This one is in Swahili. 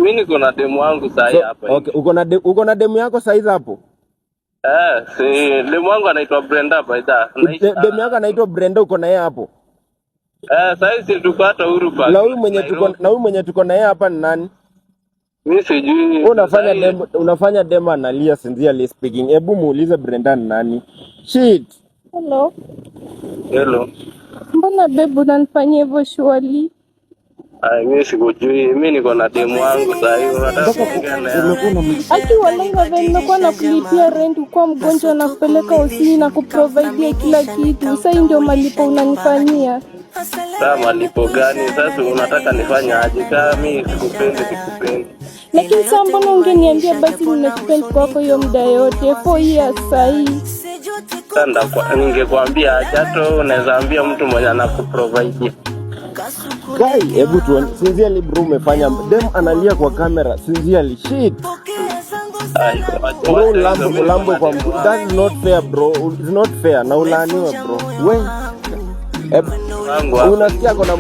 Mimi niko na demu wangu sasa hapa. Okay, uko na demu yako sasa hapo? Si demu wangu anaitwa Brenda baida. Demu yako anaitwa Brenda, uko na yeye hapo? Sasa hivi tuko hata huru pa. Na huyu mwenye tuko na yeye hapa ni nani? Mimi sijui. Unafanya demo analia sincerely speaking. Hebu muulize Brenda ni nani? Shit. Hello. Mbona babe unanifanyia hivyo shwali? Mimi sikujui. Mimi niko na demu wangu sasa hivi. Unataka kuongea naye? Ati wallahi wewe nimekuwa nakulipia rent kwa mgonjwa na kupeleka hospitali na kuprovide kila kitu. Sasa ndio malipo unanifanyia. Sasa malipo gani? Sasa unataka nifanye aje? Kama mimi sikupendi. Lakini sasa mbona ungeniambia basi nimespend kwako hiyo muda yote 4 years sahi? Sasa ningekwambia acha unaweza ambia mtu mwenye anakuprovide. Guy, hebu tu sincerely bro, umefanya dem analia kwa kamera sincerely shit. Bro, lambo kwa mtu. That's not fair bro. It's not fair. Na ulaaniwa bro. Unasikia kuna